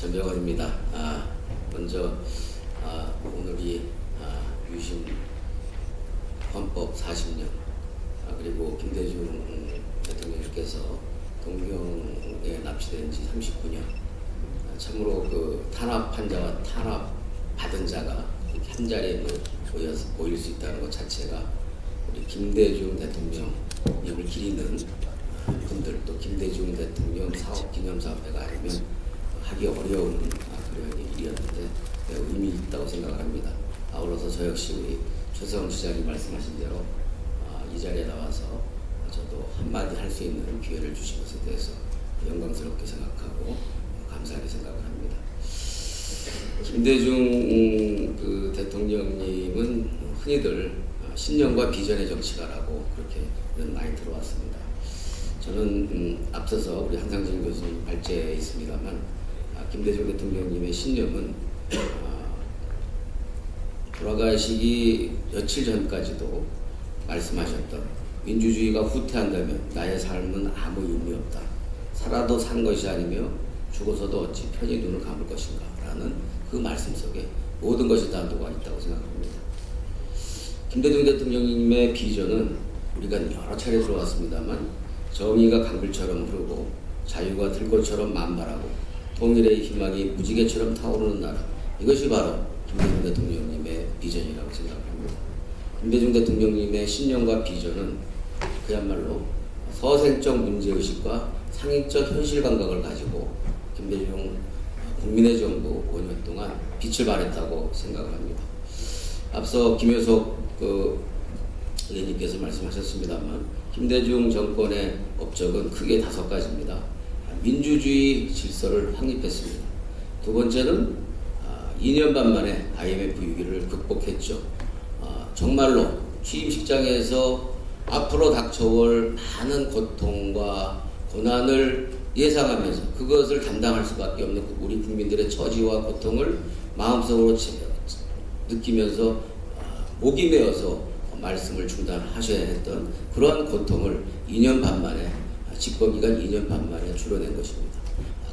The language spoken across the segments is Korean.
전병헌입니다. 먼저 오늘이 유신 헌법 40년 그리고 김대중 대통령께서 동경에 납치된 지 39년 참으로 그 탄압 환자와 탄압 받은 자가 이렇게 한 자리에 모일 수 있다는 것 자체가 우리 김대중 대통령님을 기리는 분들 또 김대중 대통령 사업 기념사업회가 아니면 하기 어려운 그런 일이었는데 의미 있다고 생각을 합니다. 아울러서 저 역시 우리 최서원 시장이 말씀하신 대로 이 자리에 나와서 저도 한마디 할 수 있는 기회를 주신 것에 대해서 영광스럽게 생각하고 감사하게 생각을 합니다. 김대중 그 대통령님은 흔히들 신념과 비전의 정치가라고 그렇게 많이 들어왔습니다. 저는 앞서서 우리 한상진 교수님 발제에 있습니다만 김대중 대통령님의 신념은 돌아가시기 며칠 전까지도 말씀하셨던 민주주의가 후퇴한다면 나의 삶은 아무 의미 없다. 살아도 산 것이 아니며 죽어서도 어찌 편히 눈을 감을 것인가 라는 그 말씀 속에 모든 것이 다 녹아 있다고 생각합니다. 김대중 대통령님의 비전은 우리가 여러 차례 들어왔습니다만 정의가 강물처럼 흐르고 자유가 들꽃처럼 만발하고 통일의 희망이 무지개처럼 타오르는 나라, 이것이 바로 김대중 대통령님의 비전이라고 생각합니다. 김대중 대통령님의 신념과 비전은 그야말로 서생적 문제의식과 상식적 현실 감각을 가지고 김대중 국민의 정부 5년 동안 빛을 발했다고 생각을 합니다. 앞서 김효석 의원님께서 말씀하셨습니다만 김대중 정권의 업적은 크게 5가지입니다. 민주주의 질서를 확립했습니다. 두 번째는 2년 반 만에 IMF 위기를 극복했죠. 정말로 취임식장에서 앞으로 닥쳐올 많은 고통과 고난을 예상하면서 그것을 감당할 수밖에 없는 우리 국민들의 처지와 고통을 마음속으로 느끼면서 목이 메어서 말씀을 중단하셔야 했던 그러한 고통을 2년 반 만에 집권기간 2년 반 만에 줄여낸 것입니다.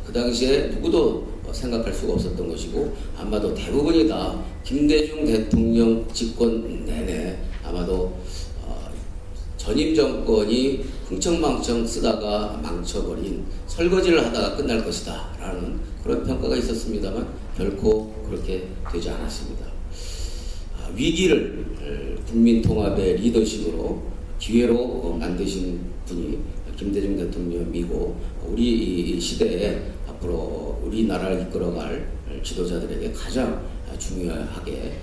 그 당시에 누구도 생각할 수가 없었던 것이고 아마도 대부분이 다 김대중 대통령 집권 내내 아마도 전임 정권이 흥청망청 쓰다가 망쳐버린 설거지를 하다가 끝날 것이다 라는 그런 평가가 있었습니다만 결코 그렇게 되지 않았습니다. 위기를 국민통합의 리더십으로 기회로 만드신 분이 김대중 대통령이고 우리 시대에 앞으로 우리나라를 이끌어갈 지도자들에게 가장 중요하게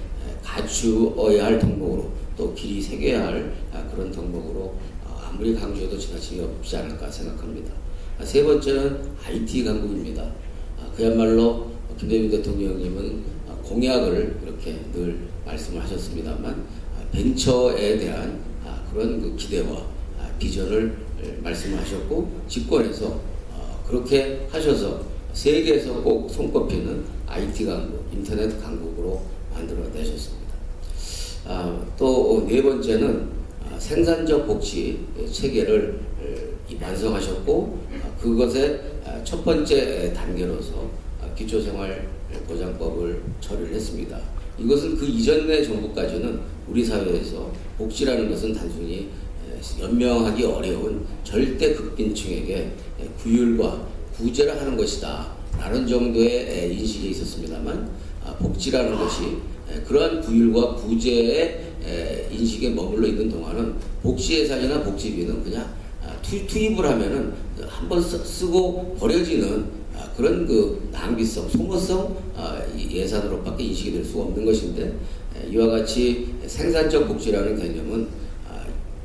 갖추어야 할 덕목으로 또 길이 새겨야 할 그런 덕목으로 아무리 강조해도 지나침이 없지 않을까 생각합니다. 세 번째는 IT 강국입니다. 그야말로 김대중 대통령님은 공약을 이렇게 늘 말씀을 하셨습니다만 벤처에 대한 그런 그 기대와 비전을 말씀을 하셨고 집권에서 그렇게 하셔서 세계에서 꼭 손꼽히는 IT 강국, 인터넷 강국으로 만들어내셨습니다. 또 네 번째는 생산적 복지 체계를 완성하셨고 그것의 첫 번째 단계로서 기초생활보장법을 처리를 했습니다. 이것은 그 이전의 정부까지는 우리 사회에서 복지라는 것은 단순히 연명하기 어려운 절대 극빈층에게 구휼과 구제를 하는 것이다 라는 정도의 인식이 있었습니다만 복지라는 것이 그러한 구휼과 구제의 인식에 머물러 있는 동안은 복지예산이나 복지비는 그냥 투입을 하면은 한번 쓰고 버려지는 그런 그 낭비성, 소모성 예산으로밖에 인식이 될 수가 없는 것인데 이와 같이 생산적 복지라는 개념은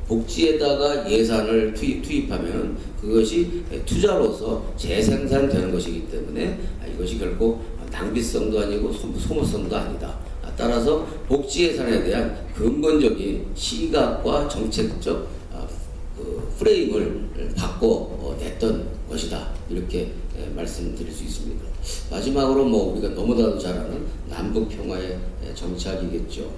복지에다가 예산을 투입하면 그것이 투자로서 재생산되는 것이기 때문에 이것이 결코 낭비성도 아니고 소모성도 아니다. 따라서 복지 예산에 대한 근본적인 시각과 정책적 프레임을 바꿔냈던 것이다. 이렇게 말씀드릴 수 있습니다. 마지막으로 우리가 너무나도 잘 아는 남북 평화의 정착이겠죠.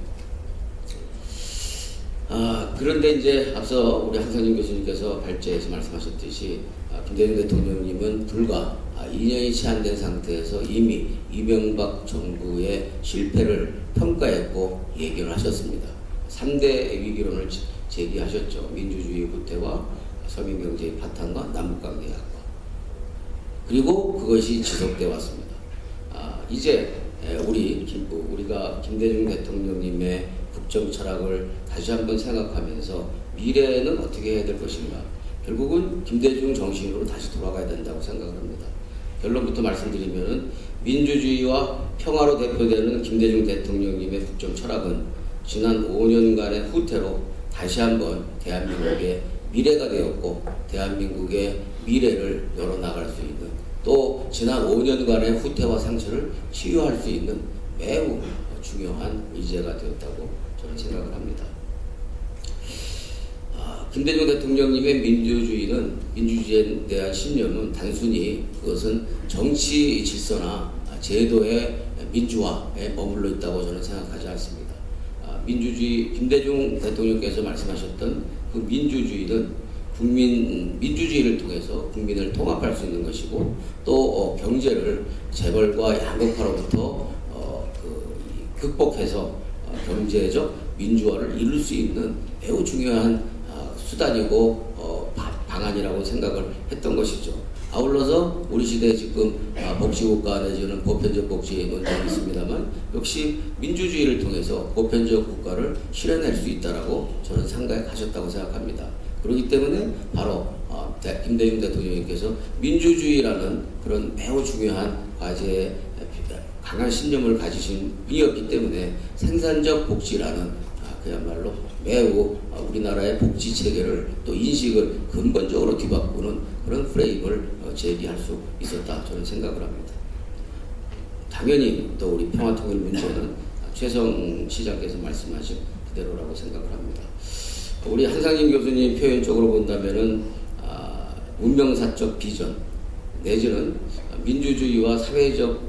그런데 이제 앞서 우리 한상진 교수님께서 발제해서 말씀하셨듯이 김대중 대통령님은 불과 2년이 채 안 된 상태에서 이미 이명박 정부의 실패를 평가했고 예견을 하셨습니다. 3대 위기론을 제기하셨죠. 민주주의 후퇴와 서민경제의 파탄과 남북관계 약화. 그리고 그것이 지속되어 왔습니다. 이제 우리가 김대중 대통령님의 국정 철학을 다시 한번 생각하면서 미래는 어떻게 해야 될 것인가. 결국은 김대중 정신으로 다시 돌아가야 된다고 생각을 합니다. 결론부터 말씀드리면 민주주의와 평화로 대표되는 김대중 대통령님의 국정 철학은 지난 5년간의 후퇴로 다시 한번 대한민국의 미래가 되었고 대한민국의 미래를 열어나갈 수 있는 또 지난 5년간의 후퇴와 상처를 치유할 수 있는 매우 중요한 의제가 되었다고 저는 생각을 합니다. 김대중 대통령님의 민주주의에 대한 신념은 단순히 그것은 정치 질서나 제도의 민주화에 머물러 있다고 저는 생각하지 않습니다. 김대중 대통령께서 말씀하셨던 그 민주주의는 민주주의를 통해서 국민을 통합할 수 있는 것이고 또 경제를 재벌과 양극화로부터 극복해서 경제적 민주화를 이룰 수 있는 매우 중요한 수단이고 방안이라고 생각을 했던 것이죠. 아울러서 우리 시대에 지금 복지국가 내지는 보편적 복지 논쟁이 있습니다만 역시 민주주의를 통해서 보편적 국가를 실현할 수 있다라고 저는 생각하셨다고 생각합니다. 그렇기 때문에 바로 김대중 대통령님께서 민주주의라는 그런 매우 중요한 과제에 강한 신념을 가지신 분이었기 때문에 생산적 복지라는 그야말로 매우 우리나라의 복지 체계를 또 인식을 근본적으로 뒤바꾸는 그런 프레임을 제기할 수 있었다 저는 생각을 합니다. 당연히 또 우리 평화통일 문제는 최성 시장께서 말씀하신 그대로라고 생각을 합니다. 우리 한상진 교수님 표현적으로 본다면은 문명사적 비전 내지는 민주주의와 사회적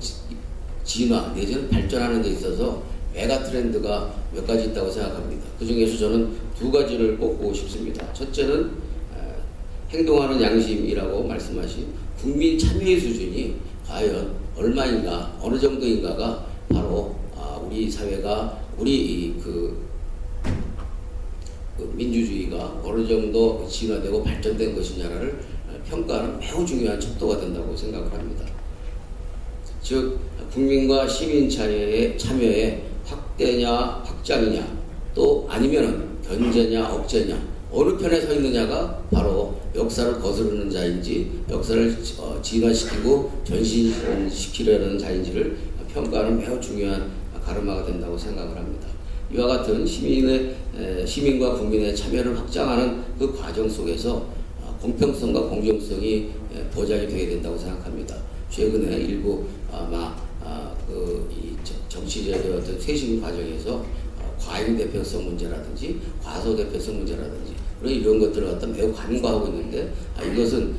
진화 내지는 발전하는 데 있어서 메가 트렌드가 몇 가지 있다고 생각합니다. 그 중에서 저는 두 가지를 꼽고 싶습니다. 첫째는 행동하는 양심이라고 말씀하신 국민 참여의 수준이 과연 얼마인가 어느 정도인가가 바로 우리 사회가 민주주의가 어느 정도 진화되고 발전된 것이냐를 평가하는 매우 중요한 척도가 된다고 생각을 합니다. 즉 국민과 시민 참여의 확대냐 확장이냐 또 아니면 견제냐 억제냐 어느 편에 서 있느냐가 바로 역사를 거스르는 자인지 역사를 진화시키고 전신시키려는 자인지를 평가하는 매우 중요한 가르마가 된다고 생각을 합니다. 이와 같은 시민과 국민의 참여를 확장하는 그 과정 속에서 공평성과 공정성이 보장이 되어야 된다고 생각합니다. 최근에 일부 정치적인 어떤 쇄신 과정에서 과잉 대표성 문제라든지 과소 대표성 문제라든지 이런 것들을 갖다 매우 간과하고 있는데 이것은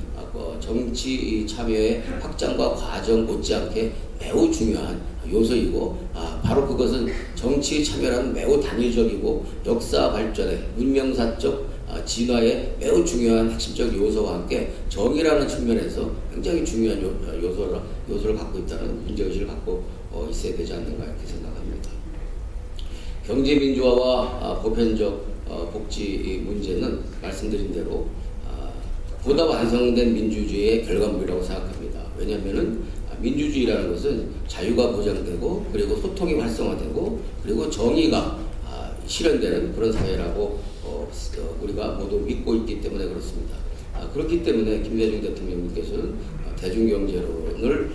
정치 참여의 확장과 과정 못지않게 매우 중요한 요소이고 바로 그것은 정치 참여라는 매우 단위적이고 역사 발전의 문명사적 진화의 매우 중요한 핵심적 요소와 함께 정의라는 측면에서 굉장히 중요한 요소를 갖고 있다는 문제의식을 갖고 있어야 되지 않는가 이렇게 생각합니다. 경제민주화와 보편적 복지 문제는 말씀드린 대로 보다 완성된 민주주의의 결과물이라고 생각합니다. 왜냐하면 민주주의라는 것은 자유가 보장되고 그리고 소통이 활성화되고 그리고 정의가 실현되는 그런 사회라고 우리가 모두 믿고 있기 때문에 그렇습니다. 그렇기 때문에 김대중 대통령님께서는 대중경제론을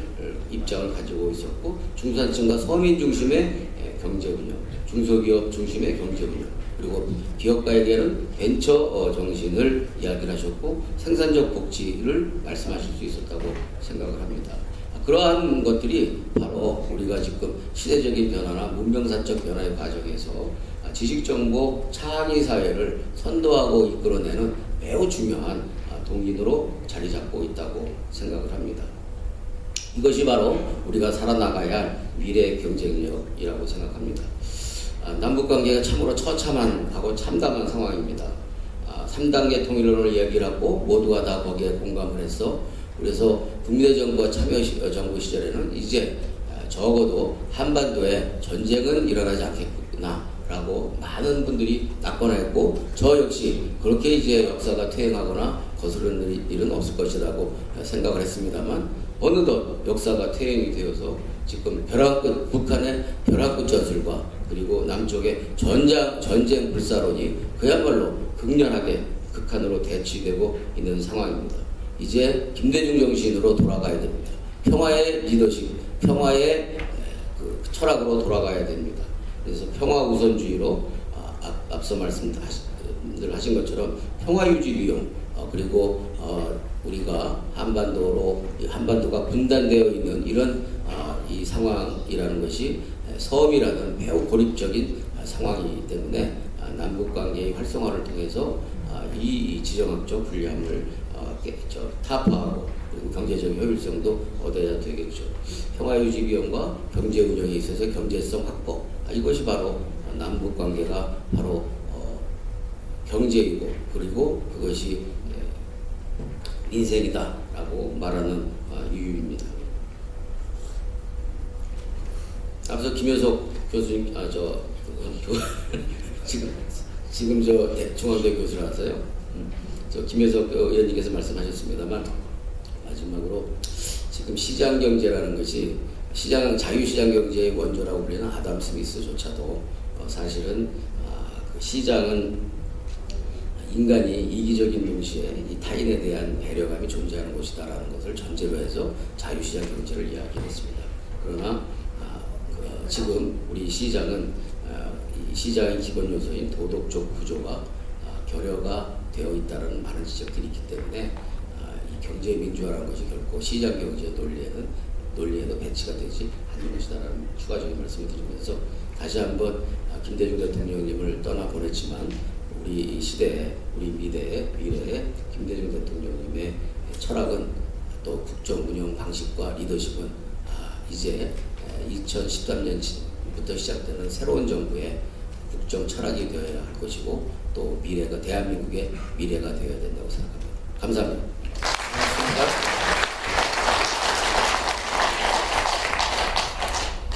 입장을 가지고 있었고 중산층과 서민 중심의 경제운영, 중소기업 중심의 경제운영 그리고 기업가에게는 벤처 정신을 이야기를 하셨고 생산적 복지를 말씀하실 수 있었다고 생각을 합니다. 그러한 것들이 바로 우리가 지금 시대적인 변화나 문명사적 변화의 과정에서 지식정보 창의 사회를 선도하고 이끌어내는 매우 중요한 동인으로 자리 잡고 있다고 생각을 합니다. 이것이 바로 우리가 살아나가야 할 미래 경쟁력이라고 생각합니다. 남북 관계가 참으로 처참하고 참담한 상황입니다. 3단계 통일론을 이야기를 하고 모두가 다 거기에 공감을 했어. 그래서 국민의 정부와 참여정부 시절에는 이제 적어도 한반도에 전쟁은 일어나지 않겠구나라고 많은 분들이 낙관했고, 저 역시 그렇게 이제 역사가 퇴행하거나 거스르는 일은 없을 것이라고 생각을 했습니다만, 어느덧 역사가 퇴행이 되어서 지금 북한의 벼랑끝 전술과 그리고 남쪽의 전쟁 불사론이 그야말로 극렬하게 극한으로 대치되고 있는 상황입니다. 이제 김대중 정신으로 돌아가야 됩니다. 평화의 리더십, 평화의 철학으로 돌아가야 됩니다. 그래서 평화 우선주의로 앞서 말씀하신 것처럼 평화 유지 비용, 그리고 우리가 한반도가 분단되어 있는 이런 이 상황이라는 것이 섬이라는 매우 고립적인 상황이기 때문에 남북 관계의 활성화를 통해서 이 지정학적 불리함을 타파하고 그리고 경제적 효율성도 얻어야 되겠죠. 평화 유지 비용과 경제 운영에 있어서 경제성 확보, 이것이 바로 남북 관계가 바로 경제이고 그리고 그것이 인생이다라고 말하는 이유입니다. 앞서 김효석 교수님, 지금 중앙대 교수라서요. 김효석 의원님께서 말씀하셨습니다만, 마지막으로 지금 시장 경제라는 것이 자유시장 경제의 원조라고 불리는 아담 스미스조차도 사실은 그 시장은 인간이 이기적인 동시에 이 타인에 대한 배려감이 존재하는 곳이다라는 것을 전제로 해서 자유시장 경제를 이야기했습니다. 그러나 지금 우리 시장은 이 시장의 기본 요소인 도덕적 구조가 결여가 되어 있다는 많은 지적들이 있기 때문에 이 경제 민주화라는 것이 결코 시장 경제 논리에도 배치가 되지 않는 것이다라는 추가적인 말씀을 드리면서, 다시 한번 김대중 대통령님을 떠나보냈지만 우리 시대에, 우리 미래의 김대중 대통령님의 철학은, 또 국정 운영 방식과 리더십은 이제 2013년부터 시작되는 새로운 정부의 국정 철학이 되어야 할 것이고, 또 대한민국의 미래가 되어야 된다고 생각합니다. 감사합니다.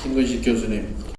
김근식 교수님.